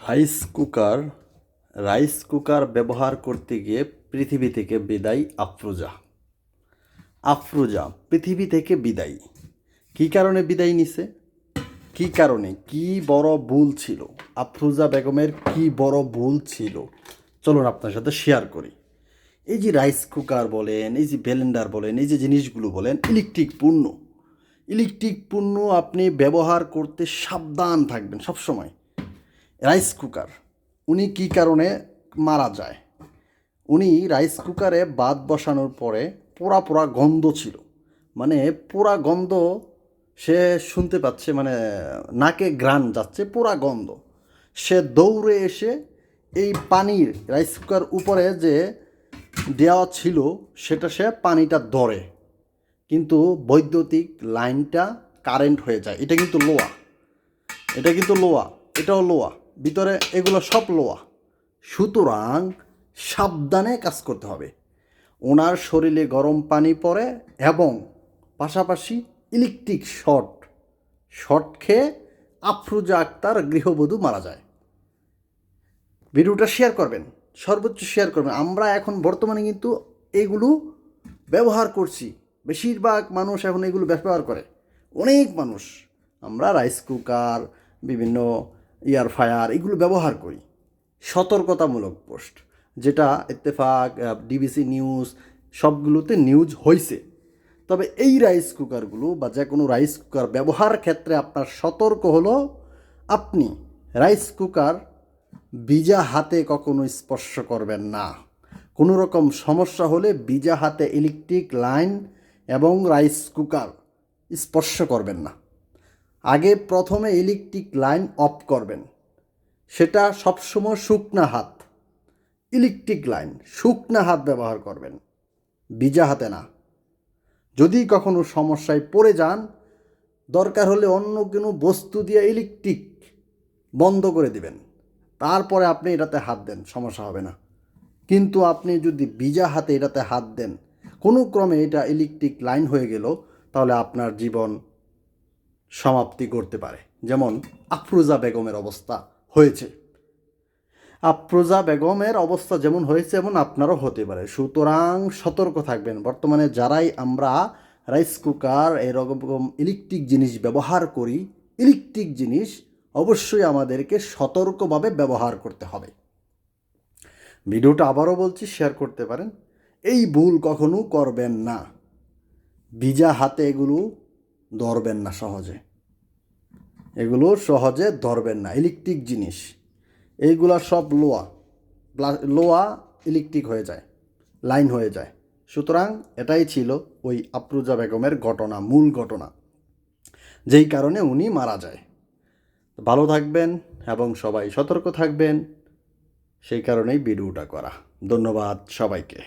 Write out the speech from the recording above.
Rice cooker ব্যবহার করতে গিয়ে পৃথিবী থেকে বিদায় আফরোজা পৃথিবী থেকে বিদায়। কী কারণে বিদায় নিছে? কী কারণে? কী বড় ভুল ছিল আফরোজা বেগমের? কী বড় ভুল ছিল চলুন আপনার সাথে শেয়ার করি। এই যে রাইস কুকার বলেন, এই যে ব্লেন্ডার বলেন, এই যে জিনিসগুলো বলেন, ইলেকট্রিক পণ্য আপনি ব্যবহার করতে সাবধান থাকবেন সবসময়। রাইস কুকার উনি কী কারণে মারা যায়? উনি রাইস কুকারে ভাত বসানোর পরে পোড়া গন্ধ ছিল, মানে পোড়া গন্ধ সে শুনতে পাচ্ছে, মানে নাকে ঘ্রাণ যাচ্ছে পোড়া গন্ধ। সে দৌড়ে এসে এই পানির রাইস কুকার উপরে যে দেওয়া ছিল সেটা সে পানিটা ধরে, কিন্তু বৈদ্যুতিক লাইনটা কারেন্ট হয়ে যায়। এটা কিন্তু লোহা, এটাও লোহা, ভিতরে এগুলো সব লোহা। সুতরাং সাবধানে কাজ করতে হবে। ওনার শরীরে গরম পানি পড়ে এবং পাশাপাশি ইলেকট্রিক শর্ট খেয়ে আফরোজা আক্তার গৃহবধূ মারা যায়। ভিডিওটা শেয়ার করবেন, সর্বোচ্চ শেয়ার করবেন। আমরা এখন বর্তমানে কিন্তু এগুলো ব্যবহার করছি, বেশিরভাগ মানুষ এখন এগুলো ব্যবহার করে। অনেক মানুষ আমরা রাইস কুকার, বিভিন্ন এয়ার ফ্রায়ার এগুলো ব্যবহার করি। সতর্কতামূলক পোস্ট, যেটা ইত্তেফাক, ডিবিসি নিউজ, সবগুলোতে নিউজ হয়েছে। তবে এই রাইস কুকারগুলো বা যে কোনো রাইস কুকার ব্যবহার ক্ষেত্রে আপনার সতর্ক হলো, আপনি রাইস কুকার ভিজা হাতে কখনো স্পর্শ করবেন না। কোনো রকম সমস্যা হলে ভিজা হাতে ইলেকট্রিক লাইন এবং রাইস কুকার স্পর্শ করবেন না। আগে প্রথমে ইলেকট্রিক লাইন অফ করবেন, সেটা সবসময় ইলেকট্রিক লাইন শুকনা হাত ব্যবহার করবেন, ভিজা হাতে না। যদি কখনো সমস্যায় পড়ে যান, দরকার হলে অন্য কোনো বস্তু দিয়ে ইলেকট্রিক বন্ধ করে দিবেন, তারপরে আপনি এটাতে হাত দেন, সমস্যা হবে না। কিন্তু আপনি যদি ভিজা হাতে এটাতে হাত দেন, কোনো ক্রমে এটা ইলেকট্রিক লাইন হয়ে গেল, তাহলে আপনার জীবন সমাপ্তি করতে পারে। যেমন আফরোজা বেগমের অবস্থা হয়েছে, যেমন হয়েছে এমন আপনারও হতে পারে। সুতরাং সতর্ক থাকবেন। বর্তমানে যারাই আমরা রাইস কুকার এরকম ইলেকট্রিক জিনিস ব্যবহার করি, ইলেকট্রিক জিনিস অবশ্যই আমাদেরকে সতর্কভাবে ব্যবহার করতে হবে। ভিডিওটা আবারও বলছি, শেয়ার করতে পারেন। এই ভুল কখনো করবেন না। ভিজা হাতে এগুলো ধরবেন না, সহজে ধরবেন না। ইলেকট্রিক জিনিস এইগুলা সব লোহা ইলেকট্রিক হয়ে যায়, লাইন হয়ে যায়। সুতরাং এটাই ছিল ওই আফরোজা বেগমের মূল ঘটনা, যেই কারণে উনি মারা যায়। ভালো থাকবেন এবং সবাই সতর্ক থাকবেন, সেই কারণেই ভিডিওটা করা। ধন্যবাদ সবাইকে।